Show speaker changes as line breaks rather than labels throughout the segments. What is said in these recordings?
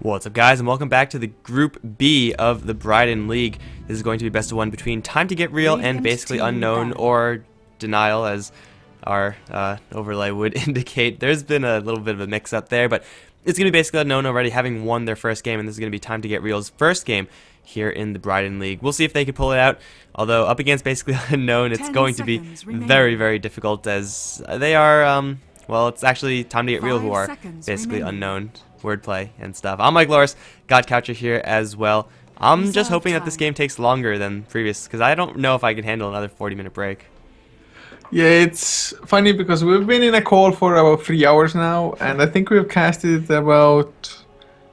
What's up, guys, and welcome back to the Group B of the Bridon League. This is going to be best of one between Time to Get Real and basically Unknown, or Denial, as our overlay would indicate. There's been a little bit of a mix-up there, but it's going to be basically Unknown already having won their first game, and this is going to be Time to Get Real's first game here in the Bridon League. We'll see if they can pull it out, although up against basically Unknown, it's going to be very, very difficult, as they are, well, it's actually Time to Get Real who are basically Unknown. Wordplay and stuff. I'm Mike Loris, God Coucher here as well. I'm just hoping that this game takes longer than previous, because I don't know if I can handle another 40-minute break.
Yeah, it's funny because we've been in a call for about 3 hours now, and I think we've casted about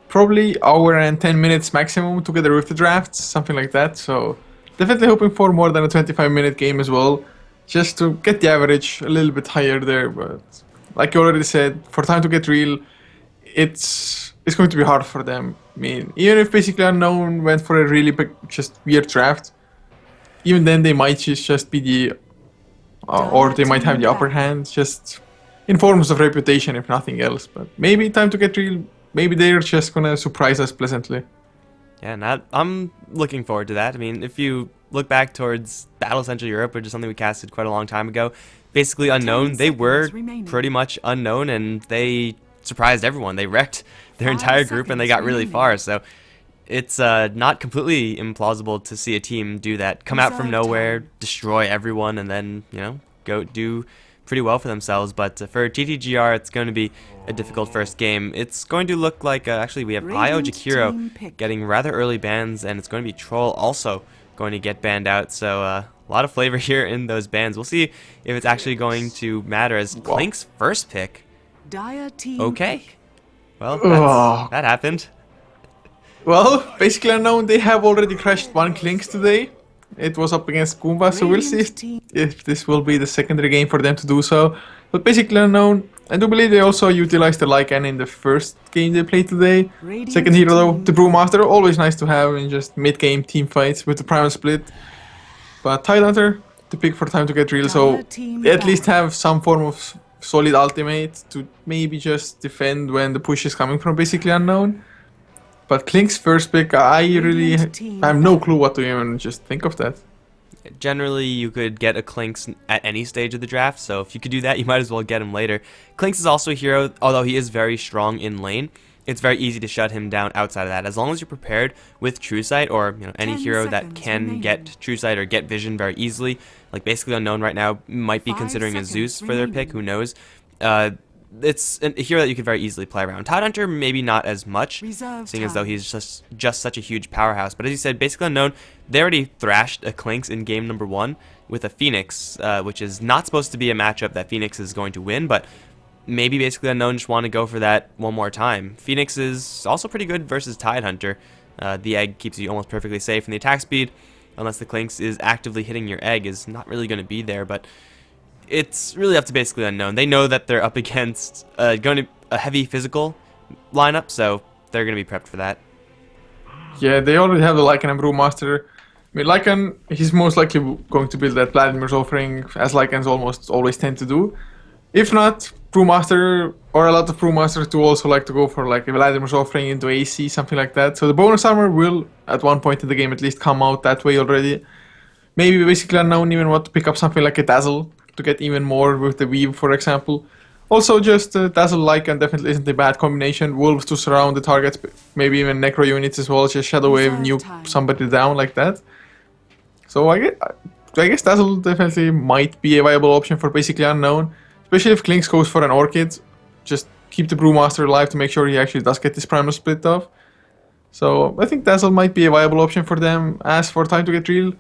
probably hour and 10 minutes maximum together with the drafts, something like that. So definitely hoping for more than a 25-minute game as well, just to get the average a little bit higher there. But like you already said, for Time to Get Real, it's going to be hard for them. I mean, even if basically Unknown went for a really big, just weird draft, even then they might just be the, or they might have the upper hand, just in forms of reputation, if nothing else. But maybe Time to Get Real, maybe they're just gonna surprise us pleasantly.
Yeah, and I'm looking forward to that. I mean, if you look back towards Battle Central Europe, which is something we casted quite a long time ago, basically Unknown, they were pretty much unknown, and they surprised everyone. They wrecked their entire group and they got really far, so it's not completely implausible to see a team do that, come out from nowhere, destroy everyone, and then, you know, go do pretty well for themselves. But for TTGR, it's going to be a difficult first game. It's going to look like, actually we have Io Jakiro getting rather early bans, and it's going to be Troll also going to get banned out, so a lot of flavor here in those bans. We'll see if it's actually going to matter, as Clink's first pick. Okay. Well, that happened.
Well, basically Unknown, they have already crashed one Clinks today. It was up against Goomba, so we'll see if this will be the secondary game for them to do so. But basically Unknown, I do believe they also utilized the Lycan in the first game they played today. Second hero though, the Brewmaster, always nice to have in just mid-game team fights with the Primal Split. But Tidehunter, the pick for Time to Get Real, so they at least have some form of solid ultimate to maybe just defend when the push is coming from basically Unknown. But Clink's first pick, I have no clue what to even just think of that.
Generally, you could get a Clinks at any stage of the draft, so if you could do that, you might as well get him later. Clinks is also a hero, although he is very strong in lane. It's very easy to shut him down outside of that, as long as you're prepared with True Sight, or any hero that can get True Sight or get Vision very easily. Like basically Unknown right now might be considering a Zeus for their pick, who knows. It's a hero that you could very easily play around. Tidehunter maybe not as much, seeing as though he's just such a huge powerhouse. But as you said, basically Unknown, they already thrashed a Clinks in game number 1 with a Phoenix, which is not supposed to be a matchup that Phoenix is going to win, but maybe basically Unknown just want to go for that one more time. Phoenix is also pretty good versus Tidehunter. The egg keeps you almost perfectly safe, and the attack speed, unless the Clinks is actively hitting your egg, is not really going to be there. But it's really up to basically Unknown. They know that they're up against going to a heavy physical lineup, so they're going to be prepped for that.
Yeah, they already have the Lycan and Brewmaster. I mean, Lycan, he's most likely going to build that Vladimir's offering, as Lycans almost always tend to do. If not, Brewmaster, or a lot of Brewmasters do also like to go for like a Vladimir's offering into AC, something like that. So the bonus armor will, at one point in the game at least, come out that way already. Maybe basically Unknown even want to pick up something like a Dazzle to get even more with the Weave, for example. Also, just Dazzle Lycan definitely isn't a bad combination. Wolves to surround the targets, maybe even Necro units as well, just Shadow Wave, nuke somebody down like that. So I guess Dazzle definitely might be a viable option for basically Unknown. Especially if Clinks goes for an Orchid, just keep the Brewmaster alive to make sure he actually does get this Primal Split off. So I think Dazzle might be a viable option for them. As for Time to Get Real,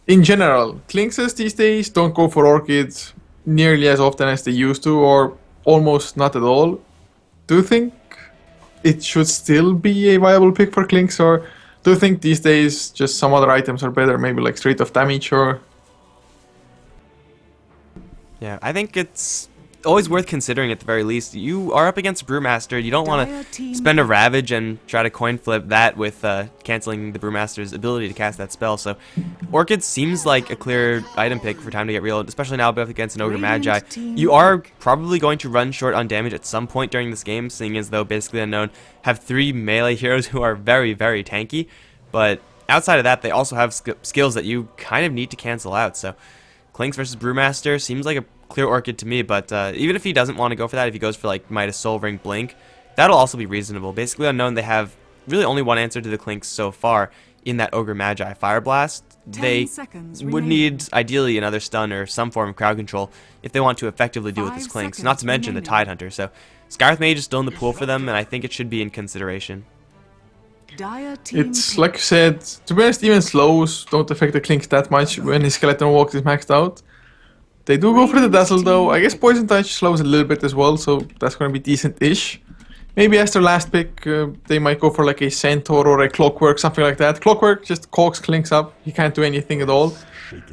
in general, Clinkses these days don't go for Orchids nearly as often as they used to, or almost not at all. Do you think it should still be a viable pick for Clinks, or do you think these days just some other items are better, maybe like straight off damage, or...
Yeah, I think it's always worth considering at the very least. You are up against Brewmaster. You don't want to spend a Ravage and try to coin flip that with canceling the Brewmaster's ability to cast that spell. So Orchid seems like a clear item pick for Time to Get Real, especially now up against an Ogre Magi. You are probably going to run short on damage at some point during this game, seeing as though Basically Unknown have 3 melee heroes who are very, very tanky. But outside of that, they also have skills that you kind of need to cancel out. So Clinks versus Brewmaster seems like a clear Orchid to me, but even if he doesn't want to go for that, if he goes for like Midas Soul Ring Blink, that'll also be reasonable. Basically Unknown, they have really only one answer to the Clinks so far in that Ogre Magi Fire Blast. They would need ideally another stun or some form of crowd control if they want to effectively deal with this Clinks, not to mention the Tidehunter. So Skywrath Mage is still in the pool for them, and I think it should be in consideration.
It's like you said, to be honest, even slows don't affect the Clinks that much when his Skeleton Walk is maxed out. They do go for the Dazzle though. I guess Poison Touch slows a little bit as well, so that's going to be decent-ish. Maybe as their last pick, they might go for like a Centaur or a Clockwork, something like that. Clockwork just cogs Clinks up, he can't do anything at all.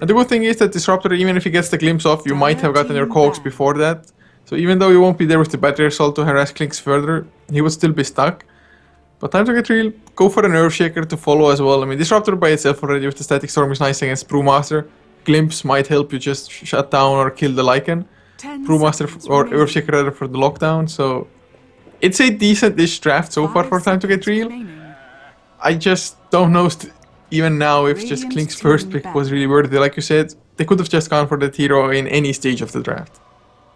And the good thing is that Disruptor, even if he gets the glimpse off, you might have gotten your cogs before that. So even though you won't be there with the Battery Assault to harass Clinks further, he would still be stuck. But Time to Get Real, go for an Earthshaker to follow as well. I mean, Disruptor by itself already with the Static Storm is nice against Brewmaster. Glimpse might help you just shut down or kill the Lycan. Brewmaster or Earthshaker rather for the lockdown, so it's a decent-ish draft so far for Time to Get Real. I just don't know even now if just Clink's first pick was really worthy. Like you said, they could have just gone for that hero in any stage of the draft.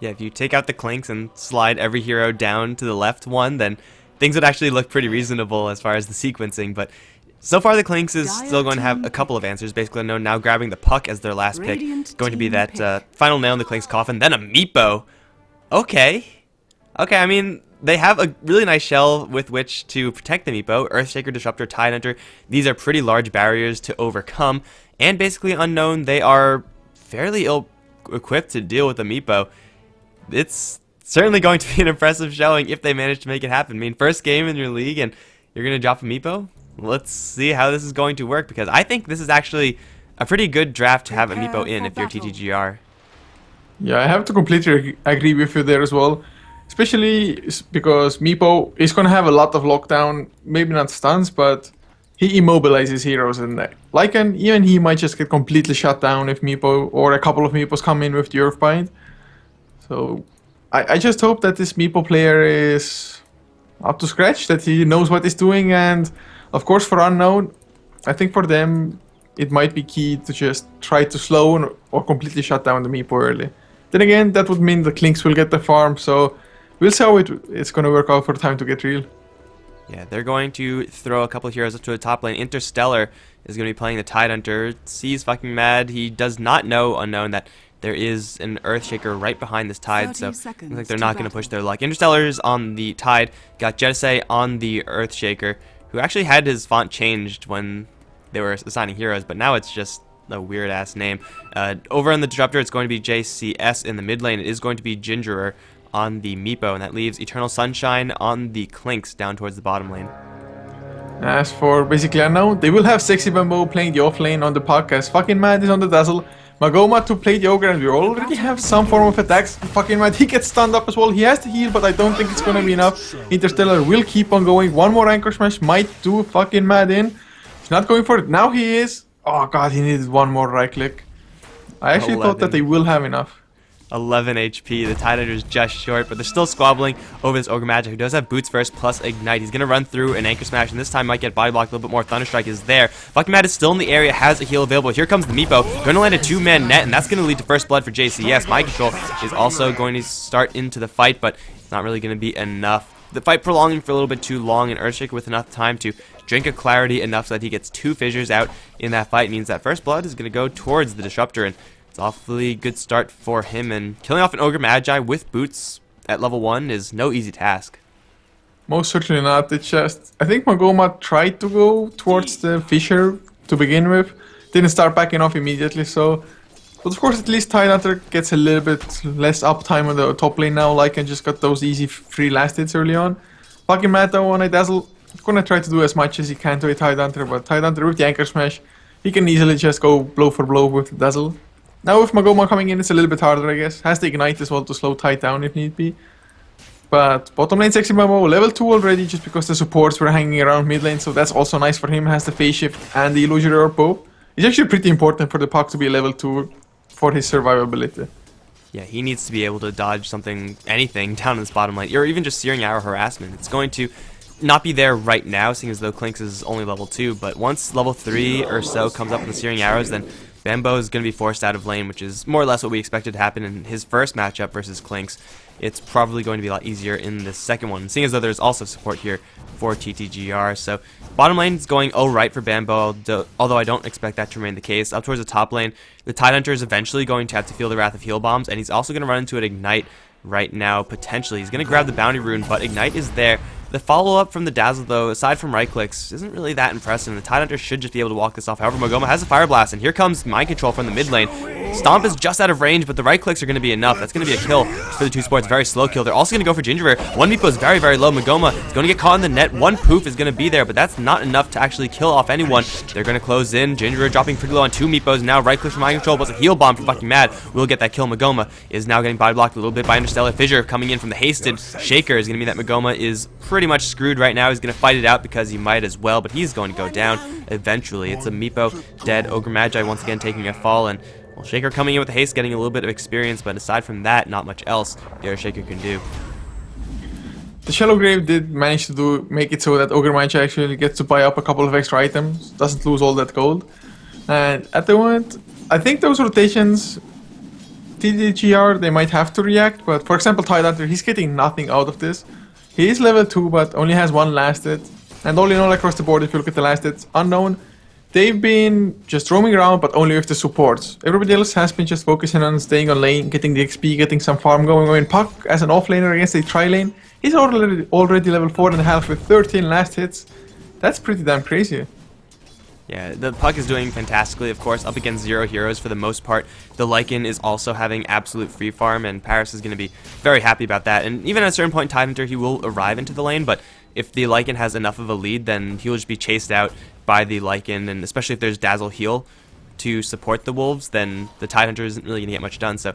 Yeah, if you take out the Clinks and slide every hero down to the left one, then things would actually look pretty reasonable as far as the sequencing, but so far the Clinks is still going to have a couple of answers. Basically Unknown now grabbing the Puck as their last pick. Going to be that final nail in the Clinks coffin, then a Meepo. Okay, I mean, they have a really nice shell with which to protect the Meepo. Earthshaker, Disruptor, Tidehunter, these are pretty large barriers to overcome, and Basically Unknown, they are fairly ill-equipped to deal with the Meepo. It's certainly going to be an impressive showing if they manage to make it happen. I mean, first game in your league and you're going to drop a Meepo? Let's see how this is going to work, because I think this is actually a pretty good draft to have a Meepo in if you're TTGR.
Yeah, I have to completely agree with you there as well. Especially because Meepo is going to have a lot of lockdown, maybe not stuns, but he immobilizes heroes, and Lycan, even he might just get completely shut down if Meepo or a couple of Meepos come in with the Earthbind. So I just hope that this Meepo player is up to scratch, that he knows what he's doing, and of course for Unknown, I think for them it might be key to just try to slow or completely shut down the Meepo early. Then again, that would mean the Clinks will get the farm, so we'll see how it's going to work out for Time to Get Real.
Yeah, they're going to throw a couple of heroes up to the top lane. Interstellar is going to be playing the Tidehunter. He's fucking mad. He does not know Unknown that there is an Earthshaker right behind this Tide, so looks like they're not going to push their luck. Interstellar's on the Tide, got Jettisei on the Earthshaker, who actually had his font changed when they were assigning heroes, but now it's just a weird-ass name. Over on the Disruptor, it's going to be JCS in the mid lane. It is going to be Gingerer on the Meepo, and that leaves Eternal Sunshine on the Clinks down towards the bottom lane.
As for Basically Unknown, they will have Sexy Bamboo playing the off lane on the Puck as fucking Mad is on the Dazzle. Magoma to play the Ogre, and we already have some form of attacks. Fucking Mad, he gets stunned up as well. He has to heal, but I don't think it's gonna be enough. Interstellar will keep on going. One more Anchor Smash might do fucking Mad in. He's not going for it. Now he is. Oh god, he needed one more right click. I actually thought that they will have enough.
11 HP. The Tidehunter's just short, but they're still squabbling over this Ogre Magi, who does have Boots first plus Ignite. He's going to run through an Anchor Smash, and this time might get body blocked a little bit more. Thunderstrike is there. Fucking Mad is still in the area, has a heal available. Here comes the Meepo. Going to land a 2-man net, and that's going to lead to first blood for JCS. Mind Control is also going to start into the fight, but it's not really going to be enough. The fight prolonging for a little bit too long, and Earthshaker with enough time to drink a Clarity enough so that he gets 2 fissures out in that fight means that first blood is going to go towards the Disruptor, and it's awfully good start for him, and killing off an Ogre Magi with Boots at level 1 is no easy task.
Most certainly not. It's just, I think Magoma tried to go towards the Fissure to begin with. Didn't start backing off immediately, so... But of course, at least Tidehunter gets a little bit less uptime on the top lane now, like, and just got those easy free last hits early on. Fucking Mad though on a Dazzle. Gonna try to do as much as he can to a Tidehunter, but Tidehunter with the Anchor Smash, he can easily just go blow for blow with the Dazzle. Now with Magoma coming in, it's a little bit harder, I guess. Has the Ignite as well to slow Tide down if need be. But bottom lane Sexy Bambo, level 2 already, just because the supports were hanging around mid lane, so that's also nice for him. Has the Phase Shift and the Illusory Orb both. It's actually pretty important for the puck to be level 2 for his survivability.
Yeah, he needs to be able to dodge something, anything down in this bottom lane, or even just Searing Arrow harassment. It's going to not be there right now, seeing as though Clinks is only level 2, but once level 3 or so comes up with the Searing Arrows, then Bambo is going to be forced out of lane, which is more or less what we expected to happen in his first matchup versus Clinks. It's probably going to be a lot easier in the second one, seeing as though there's also support here for TTGR. So bottom lane is going alright for Bambo, although I don't expect that to remain the case. Up towards the top lane, the Tidehunter is eventually going to have to feel the wrath of heal bombs, and he's also going to run into an Ignite right now, potentially. He's going to grab the bounty rune, but Ignite is there. The follow-up from the Dazzle, though, aside from right clicks, isn't really that impressive, and the Tidehunter should just be able to walk this off. However, Magoma has a Fire Blast, and here comes Mind Control from the mid lane. Stomp is just out of range, but the right clicks are going to be enough. That's going to be a kill for the two supports. Very slow kill. They're also going to go for Ginger. One Meepo is very, very low. Magoma is going to get caught in the net. One poof is going to be there, but that's not enough to actually kill off anyone. They're going to close in. Ginger dropping pretty low on two Meepos. Now right click for Mind Control, but it's a heal bomb for fucking mad. We'll get that kill. Magoma is now getting body blocked a little bit by Interstellar Fissure coming in from the hasted Shaker. Is going to mean that Magoma is pretty much screwed right now. He's going to fight it out because he might as well, but he's going to go down eventually. It's a Meepo dead. Ogre Magi once again taking a fall, and well, Shaker coming in with the haste, getting a little bit of experience, but aside from that, not much else the other Shaker can do.
The Shallow Grave did manage to make it so that Ogre Magi actually gets to buy up a couple of extra items, doesn't lose all that gold. And at the moment, I think those rotations, TTGR, they might have to react, but for example, Tidehunter, he's getting nothing out of this. He is level 2, but only has one last hit. And all in all, across the board, if you look at the last hits, Unknown, they've been just roaming around, but only with the supports. Everybody else has been just focusing on staying on lane, getting the XP, getting some farm going on. Puck, as an offlaner against a tri-lane, he's already level 4.5 with 13 last hits. That's pretty damn crazy.
Yeah, the Puck is doing fantastically, of course, up against 0 heroes for the most part. The Lycan is also having absolute free farm, and Paris is going to be very happy about that. And even at a certain point in Tidehunter, he will arrive into the lane, but if the Lycan has enough of a lead, then he'll just be chased out by the Lycan, and especially if there's Dazzle Heal to support the Wolves, then the Tidehunter isn't really going to get much done. So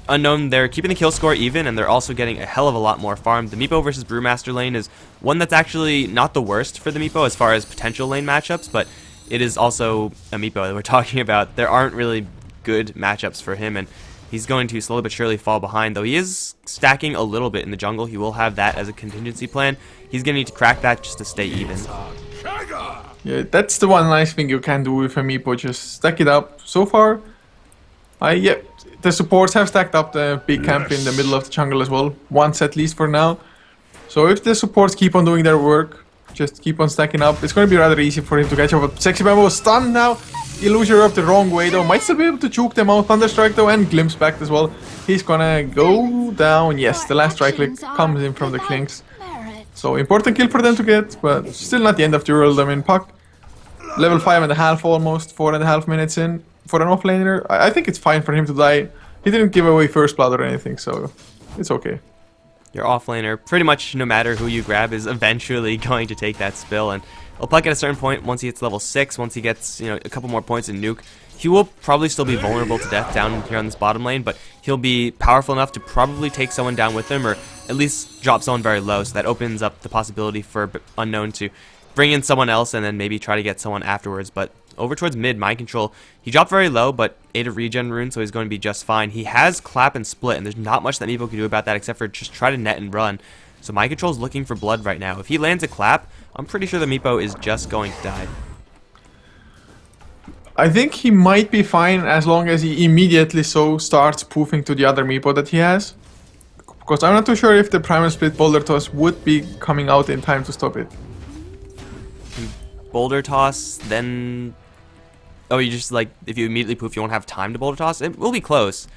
Unknown, they're keeping the kill score even, and they're also getting a hell of a lot more farm. The Meepo versus Brewmaster lane is one that's actually not the worst for the Meepo as far as potential lane matchups, but it is also a Meepo that we're talking about. There aren't really good matchups for him, and he's going to slowly but surely fall behind, though he is stacking a little bit in the jungle. He will have that as a contingency plan. He's going to need to crack that just to stay even.
Yeah, that's the one nice thing you can do with a Meepo, just stack it up. So far, yeah, the supports have stacked up the big camp in the middle of the jungle as well, once at least for now. So if the supports keep on doing their work, just keep on stacking up, it's going to be rather easy for him to catch up. But Sexy Bambo is stunned now. Illusory up the wrong way though, might still be able to juke them out. Thunderstrike though, and Glimpse back as well. He's gonna go down. Yes, the last strike click comes in from the Clinks. So important kill for them to get, but still not the end of the world. I mean, Puck, level 5.5 almost, 4.5 minutes in. For an offlaner, I think it's fine for him to die. He didn't give away first blood or anything, so it's okay.
Your offlaner, pretty much no matter who you grab, is eventually going to take that spill, and Puck at a certain point, once he hits level 6, once he gets, you know, a couple more points in nuke, he will probably still be vulnerable to death down here on this bottom lane, but he'll be powerful enough to probably take someone down with him, or at least drop someone very low, so that opens up the possibility for Unknown to bring in someone else and then maybe try to get someone afterwards. But over towards mid, Mind Control, he dropped very low, but ate a regen rune, so he's going to be just fine. He has Clap and Split, and there's not much that Meepo can do about that except for just try to net and run. So Mind Control is looking for blood right now. If he lands a Clap, I'm pretty sure the Meepo is just going to die.
I think he might be fine as long as he immediately starts poofing to the other Meepo that he has. Because I'm not too sure if the Primal Split Boulder Toss would be coming out in time to stop it.
Boulder Toss, then... Oh, you just, like, if you immediately poof, you won't have time to Boulder Toss? It will be close.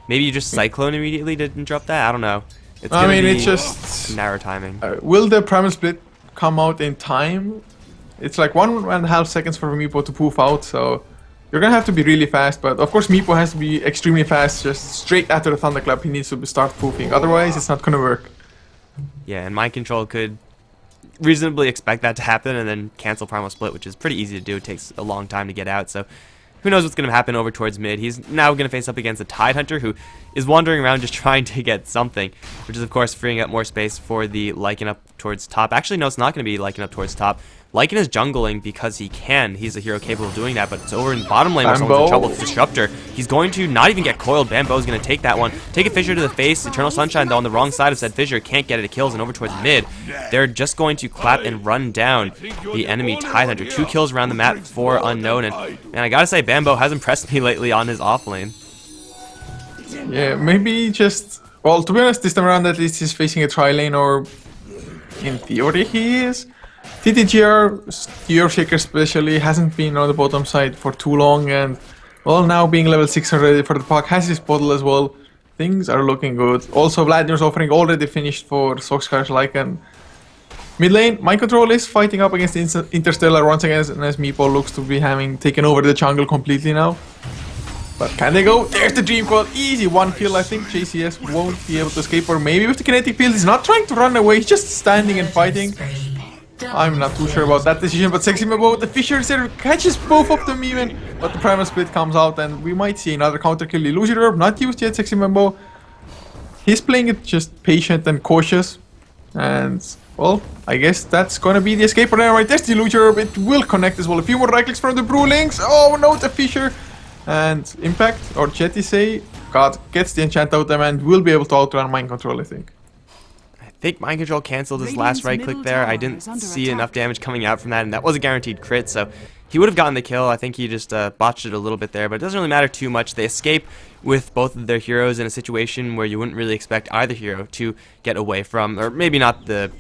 Maybe you just Cyclone immediately didn't drop that? I don't know. It's
I mean, it's just...
narrow timing.
Will the Primal Split come out in time? It's like 1.5 seconds for Meepo to poof out, so... You're gonna have to be really fast, but of course Meepo has to be extremely fast, just straight after the Thunderclap he needs to start poofing, otherwise it's not gonna work.
Yeah, and Mind Control could reasonably expect that to happen and then cancel Primal Split, which is pretty easy to do. It takes a long time to get out, so who knows what's going to happen over towards mid. He's now going to face up against a Tidehunter who is wandering around just trying to get something, which is of course freeing up more space for the Lycan up towards top. Actually, no, it's not going to be Lycan up towards top. Lycan is jungling because he can. He's a hero capable of doing that, but it's over in the bottom lane where someone's in trouble with Disruptor. He's going to not even get coiled. Bambo's going to take that one. Take a Fissure to the face. Eternal Sunshine, though, on the wrong side of said Fissure. Can't get it. It kills, and over towards mid. They're just going to clap and run down the enemy Tidehunter. 2 kills around the map for Unknown, and I gotta say, Bambo has impressed me lately on his off lane.
Yeah, maybe just... Well, to be honest, this time around at least he's facing a tri-lane, or in theory he is. TTGR, Your Shaker especially, hasn't been on the bottom side for too long, and well, now being level 6 already for the pack, has his bottle as well. Things are looking good. Also, Vladimir's offering already finished for Soxcar's Lycan. Mid lane, Mind Control is fighting up against Interstellar once again, and as Meepo looks to be having taken over the jungle completely now. But can they go? There's the Dream Coil, easy 1 kill. I think JCS won't be able to escape, or maybe with the kinetic field, he's not trying to run away, he's just standing and fighting. I'm not too sure about that decision, but Sexy Mambo, the Fissure there catches both of them even, but the Primal Split comes out and we might see another counter kill. Illusion Orb, not used yet, Sexy Mambo. He's playing it just patient and cautious, and well, I guess that's gonna be the escape right now. Right, there's the Illusion Orb, it will connect as well. A few more right clicks from the Brewlings. Oh no, the Fissure, and Impact, or Jetty say, God gets the enchant out them and will be able to outrun Mind Control, I think.
I think Mind Control canceled his last right click there. I didn't see enough damage coming out from that, and that was a guaranteed crit, so he would have gotten the kill. I think he just botched it a little bit there, but it doesn't really matter too much. They escape with both of their heroes in a situation where you wouldn't really expect either hero to get away from, or maybe not the...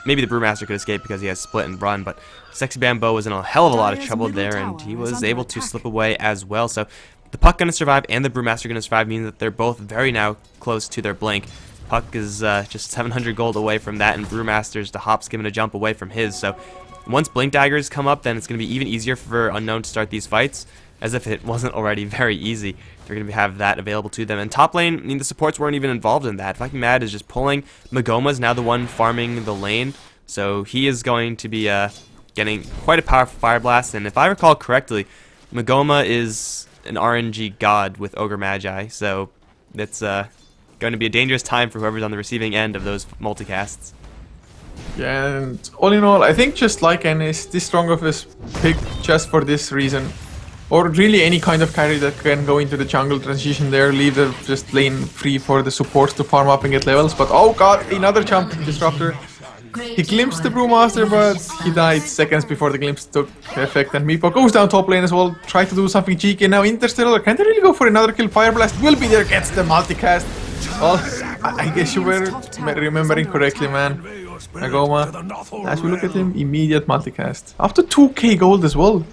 Maybe the Brewmaster could escape because he has split and run, but Sexy Bambo was in a hell of a lot of trouble there, and he was able to slip away as well. So the Puck going to survive and the Brewmaster going to survive means that they're both very now close to their blink. Puck is just 700 gold away from that, and Brewmaster's the hop, skip, and a jump away from his. So once Blink Daggers come up, then it's going to be even easier for Unknown to start these fights, as if it wasn't already very easy. They're going to have that available to them. And top lane, I mean, the supports weren't even involved in that. Fucking Mad is just pulling. Magoma's now the one farming the lane, so he is going to be getting quite a powerful Fire Blast. And if I recall correctly, Magoma is an RNG god with Ogre Magi, so that's going to be a dangerous time for whoever's on the receiving end of those multicasts.
Yeah, and all in all, I think just Lycan is this strong of his pick just for this reason. Or really any kind of carry that can go into the jungle transition there, leave the just lane free for the supports to farm up and get levels. But oh god, another jump Disruptor. He glimpsed the Brewmaster, but he died seconds before the glimpse took effect. And Meepo goes down top lane as well, try to do something cheeky. Now Interstellar, can they really go for another kill? Fire Blast will be there, gets the multicast. Well, I guess you were remembering correctly, man. Magoma, as we look at him, immediate multicast. After 2k gold as well.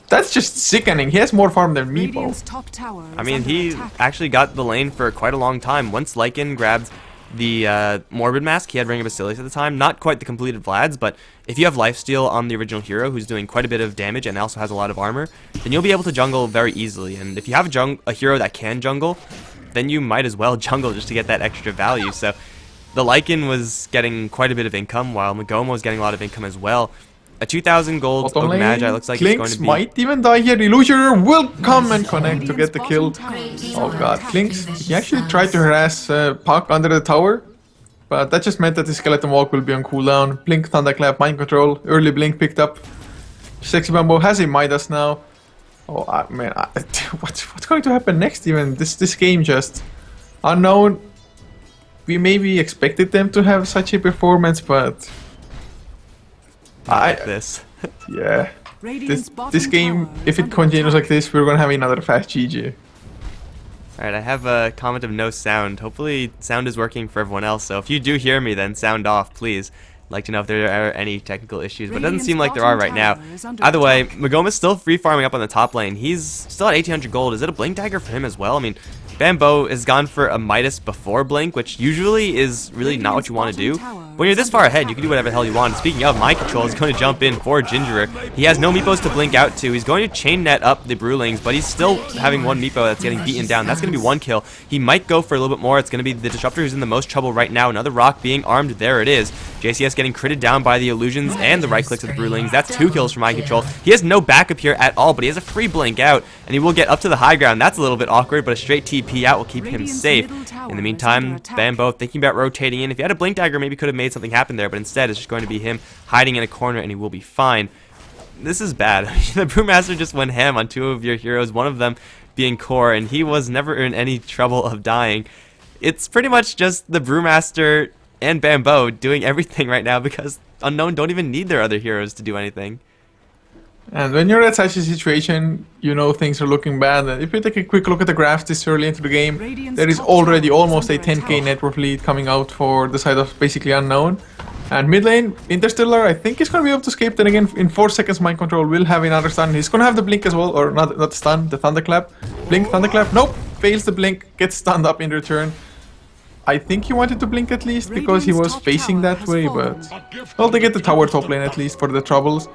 That's just sickening. He has more farm than Meepo.
I mean, he actually got the lane for quite a long time. Once Lycan grabbed the Morbid Mask, he had Ring of Basilius at the time. Not quite the completed Vlads, but if you have Lifesteal on the original hero who's doing quite a bit of damage and also has a lot of armor, then you'll be able to jungle very easily. And if you have a hero that can jungle, then you might as well jungle just to get that extra value. So the Lycan was getting quite a bit of income, while Magoma was getting a lot of income as well. A 2,000 gold Ogre Magi looks like it's going to be...
might even die here. Illusioner will come and connect to get the kill. Oh god, Klinks, he actually tried to harass Puck under the tower, but that just meant that the Skeleton Walk will be on cooldown. Blink, Thunderclap, Mind Control, early Blink picked up. Sexy Bambo has a Midas now. Oh man, what's going to happen next even? This game just... Unknown. We maybe expected them to have such a performance, but...
this.
Yeah. This game, if it continues like this, we're gonna have another fast GG.
Alright, I have a comment of no sound. Hopefully sound is working for everyone else, so if you do hear me, then sound off, please. I'd like to know if there are any technical issues, but it doesn't seem like there are right now. Either way, Magoma's still free farming up on the top lane. He's still at 1800 gold. Is it a Blink Dagger for him as well? I mean, Bambo has gone for a Midas before Blink, which usually is really not what you want to do. When you're this far ahead, you can do whatever the hell you want. And speaking of, Mind Control is going to jump in for Gingerer. He has no Meepos to blink out to. He's going to chain net up the Brewlings, but he's still having one Meepo that's getting beaten down. That's going to be one kill. He might go for a little bit more. It's going to be the Disruptor who's in the most trouble right now. Another Rock being armed. There it is. JCS getting critted down by the Illusions and the right clicks of the Brewlings. That's 2 kills for Mind Control. He has no backup here at all, but he has a free blink out, and he will get up to the high ground. That's a little bit awkward, but a straight TP out will keep him safe. In the meantime, Bambo thinking about rotating in. If he had a Blink Dagger, maybe could have made something happen there, but instead it's just going to be him hiding in a corner, and he will be fine. This is bad. The Brewmaster just went ham on 2 of your heroes, one of them being Core, and he was never in any trouble of dying. It's pretty much just the Brewmaster and Bambo doing everything right now because Unknown don't even need their other heroes to do anything.
And when you're at such a situation, you know things are looking bad. And if we take a quick look at the graphs this early into the game, there is already almost a 10k net worth lead coming out for the side of basically Unknown. And mid lane, Interstellar, I think he's going to be able to escape. Then again, in 4 seconds, Mind Control will have another stun. He's going to have the blink as well, or not stun, the Thunderclap. Blink, Thunderclap, nope, fails the blink, gets stunned up in return. I think he wanted to blink at least because he was facing that way, but well, they get the tower top lane at least for the troubles.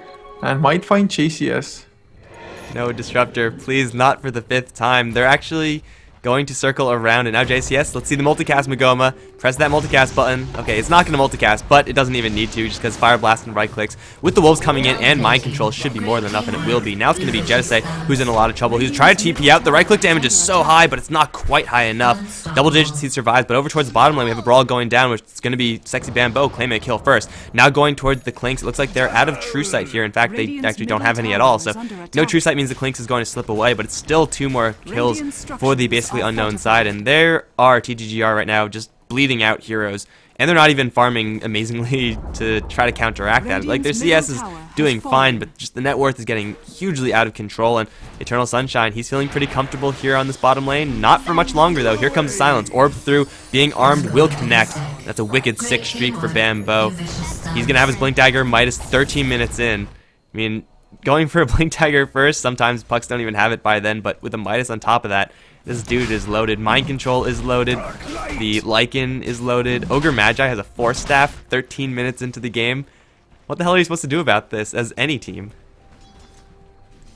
And might find JCS.
No Disruptor, please, not for the 5th time. They're actually going to circle around, and now JCS, let's see the multicast Magoma. Press that multicast button. Okay, it's not going to multicast, but it doesn't even need to, just because Fire Blast and right clicks. With the Wolves coming in and Mind Control should be more than enough, and it will be. Now it's going to be Jettisei, who's in a lot of trouble. He's trying to TP out. The right click damage is so high, but it's not quite high enough. Double digits he survives, but over towards the bottom lane, we have a brawl going down, which is going to be Sexy Bambo claiming a kill first. Now going towards the Clinks, it looks like they're out of True Sight here. In fact, they actually don't have any at all, so no True Sight means the Clinks is going to slip away, but it's still 2 more kills for the basically Unknown side. And there are TTGR right now just bleeding out heroes, and they're not even farming amazingly to try to counteract that. Like, their CS is doing fine, but just the net worth is getting hugely out of control. And Eternal Sunshine, he's feeling pretty comfortable here on this bottom lane. Not for much longer though. Here comes Silence. Orb through, being armed, will connect. That's a wicked sick streak for Bambo. He's gonna have his Blink Dagger Midas 13 minutes in. I mean, going for a Blink Dagger first, sometimes pucks don't even have it by then, but with a Midas on top of that, this dude is loaded. Mind Control is loaded. The Lycan is loaded. Ogre Magi has a Force Staff 13 minutes into the game. What the hell are you supposed to do about this as any team?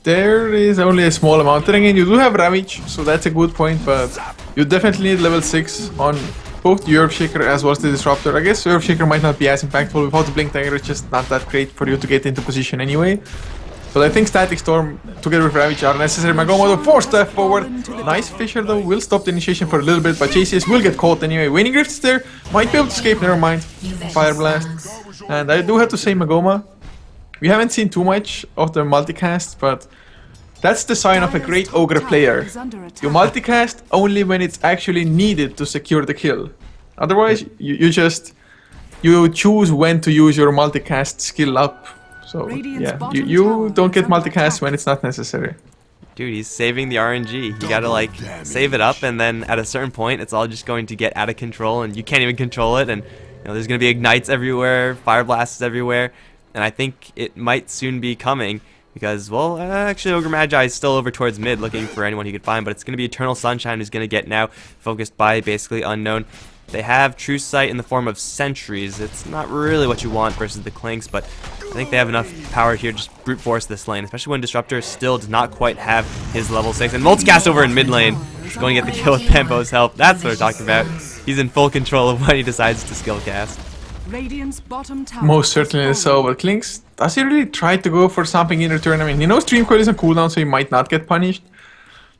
There is only a small amount. Then again, you do have Ravage, so that's a good point, but you definitely need level 6 on both the Earthshaker as well as the Disruptor. I guess Earthshaker might not be as impactful without the Blink Dagger. It's just not that great for you to get into position anyway. But I think Static Storm together with Ravage are necessary. Magoma, the 4-step forward. Nice Fisher though, will stop the initiation for a little bit, but JCS will get caught anyway. Waning Rift is there, might be able to escape, never mind. Fire Blast. And I do have to say Magoma, we haven't seen too much of the multicast, but that's the sign of a great Ogre player. You multicast only when it's actually needed to secure the kill. Otherwise, you choose when to use your multicast skill up. So, yeah, you don't get multicast when it's not necessary.
Dude, he's saving the RNG. You gotta, like, save it up, and then at a certain point, it's all just going to get out of control, and you can't even control it, and there's gonna be ignites everywhere, fire blasts everywhere, and I think it might soon be coming, because, well, actually, Ogre Magi is still over towards mid, looking for anyone he could find, but it's gonna be Eternal Sunshine who's gonna get now focused by basically Unknown. They have True Sight in the form of Sentries. It's not really what you want versus the Clinks, but I think they have enough power here to just brute force this lane, especially when Disruptor still does not quite have his level 6. And multicast over in mid lane. He's going to get the kill with Bambo's help. That's what we're talking about. He's in full control of when he decides to skill cast.
Most certainly so, but Clinks, does he really try to go for something in return? I mean, he knows Stream Coil is on cooldown, so he might not get punished.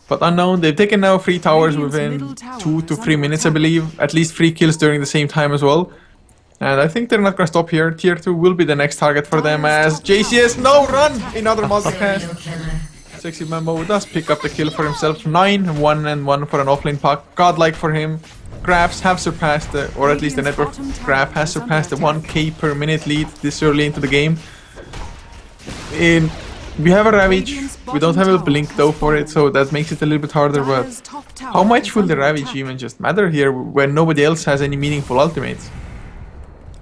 But Unknown, they've taken now 3 towers within 2 to 3 minutes, I believe. At least 3 kills during the same time as well. And I think they're not gonna stop here. Tier 2 will be the next target for them as JCS, no, run! Another multicast. Sexy Bambo does pick up the kill for himself. 9, 1 and 1 for an offlane puck. Godlike for him. Graphs have surpassed, or at least the network graph has surpassed the 1k per minute lead this early into the game. We have a Ravage, we don't have a Blink though for it, so that makes it a little bit harder, but how much will the Ravage even just matter here when nobody else has any meaningful ultimates?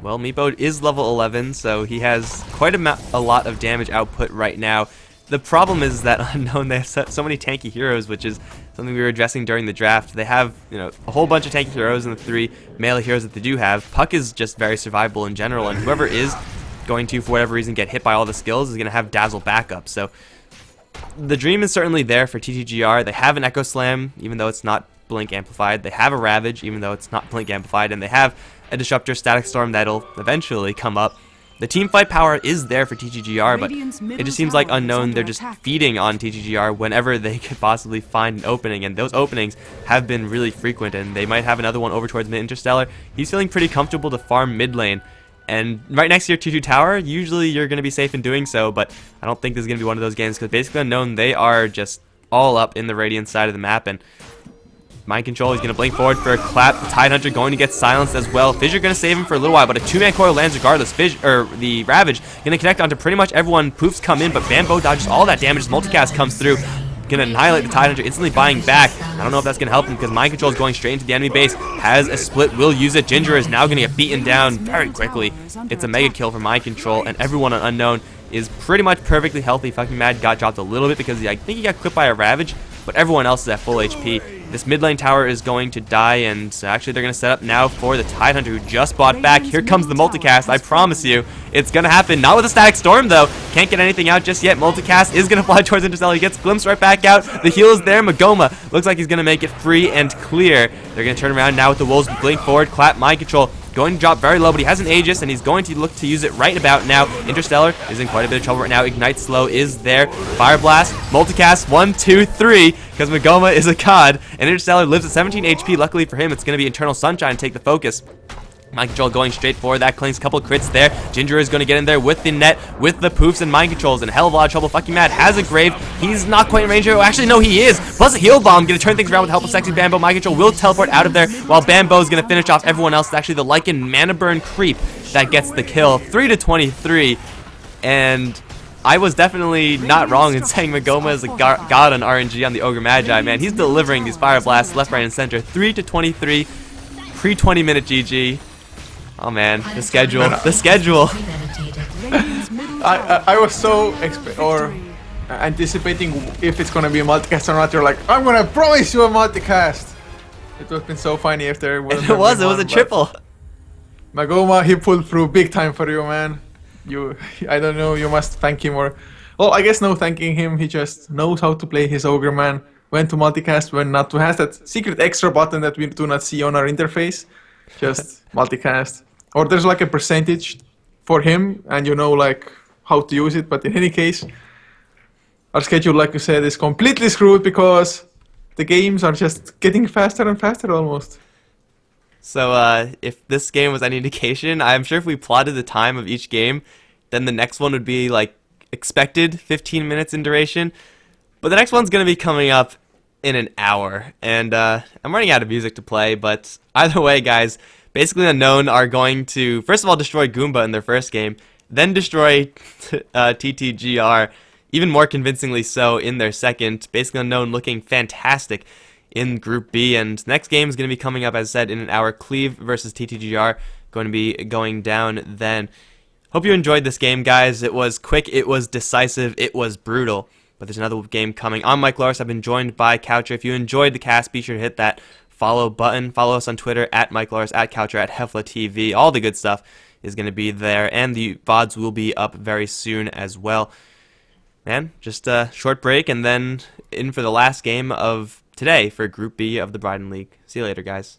Well, Meepo is level 11, so he has quite a lot of damage output right now. The problem is that Unknown, they have so many tanky heroes, which is something we were addressing during the draft. They have, a whole bunch of tanky heroes and the 3 melee heroes that they do have. Puck is just very survivable in general, and whoever is going to, for whatever reason, get hit by all the skills is going to have Dazzle backup. So the dream is certainly there for TTGR. They have an Echo Slam, even though it's not Blink amplified. They have a Ravage, even though it's not Blink amplified, and they have a Disruptor Static Storm that'll eventually come up. The team fight power is there for TTGR, but it just seems like Unknown, they're just feeding on TTGR whenever they could possibly find an opening, and those openings have been really frequent, and they might have another one over towards mid-interstellar. He's feeling pretty comfortable to farm mid lane, and right next to your 2-2 tower, usually you're going to be safe in doing so, but I don't think this is going to be one of those games, because basically Unknown, they are just all up in the Radiant side of the map, and Mind Control, he's going to blink forward for a clap. The Tidehunter going to get silenced as well. Fissure going to save him for a little while, but a 2-man coil lands regardless. The Ravage going to connect onto pretty much everyone. Poofs come in, but Bambo dodges all that damage as Multicast comes through. Going to annihilate the Tidehunter, instantly buying back. I don't know if that's going to help him because Mind Control is going straight into the enemy base. Has a split, will use it. Ginger is now going to get beaten down very quickly. It's a mega kill for Mind Control, and everyone on Unknown is pretty much perfectly healthy. Fucking Mad got dropped a little bit because I think he got clipped by a Ravage, but everyone else is at full HP. This mid lane tower is going to die, and actually they're going to set up now for the Tidehunter who just bought back. Here comes the Multicast, I promise you. It's going to happen. Not with a Static Storm, though. Can't get anything out just yet. Multicast is going to fly towards Interstellar. He gets glimpsed right back out. The heal is there. Magoma looks like he's going to make it free and clear. They're going to turn around now with the Wolves. Blink forward, clap, Mind Control. Going to drop very low, but he has an Aegis, and he's going to look to use it right about now. Interstellar is in quite a bit of trouble right now. Ignite Slow is there. Fire Blast, Multicast, 1, 2, 3, because Magoma is a god, and Interstellar lives at 17 HP. Luckily for him, it's going to be Eternal Sunshine to take the focus. Mind Control going straight forward. That clings a couple of crits there. Ginger is going to get in there with the net, with the poofs and Mind Controls. In a hell of a lot of trouble. Fucking Mad has a grave. He's not quite in range. Oh, actually, no, he is. Plus a heal bomb. Going to turn things around with the help of Sexy Bambo. Mind Control will teleport out of there, while Bambo is going to finish off everyone else. It's actually the Lycan Mana Burn creep that gets the kill. 3-23. And I was definitely not wrong in saying Magoma is a god on RNG on the Ogre Magi, man. He's delivering these Fire Blasts left, right, and center. 3-23. Pre-20-minute GG. Oh man, the schedule, the schedule.
I was so anticipating if it's gonna be a multicast or not. You're like, I'm gonna promise you a multicast. It would have been so funny if there was.
It was a triple.
Magoma, he pulled through big time for you, man. I don't know, you must thank him or, well, I guess no thanking him. He just knows how to play his Ogre, man. When to multicast, when not to. Has that secret extra button that we do not see on our interface. Just multicast. Or there's like a percentage for him, and you know like how to use it. But in any case, our schedule, like you said, is completely screwed because the games are just getting faster and faster almost.
So if this game was any indication, I'm sure if we plotted the time of each game, then the next one would be like expected 15 minutes in duration. But the next one's going to be coming up in an hour, and I'm running out of music to play, but either way, guys, basically Unknown are going to, first of all, destroy Goomba in their first game, then destroy TTGR, even more convincingly so in their second. Basically Unknown looking fantastic in Group B, and next game is going to be coming up, as I said, in an hour. Cleave versus TTGR going to be going down then. Hope you enjoyed this game, guys. It was quick, it was decisive, it was brutal. But there's another game coming. I'm Mike Loris. I've been joined by Coucher. If you enjoyed the cast, be sure to hit that follow button. Follow us on Twitter at Mike Loris, at Coucher, at HeflaTV. All the good stuff is going to be there, and the VODs will be up very soon as well. Man, just a short break, and then in for the last game of today for Group B of the Bridon League. See you later, guys.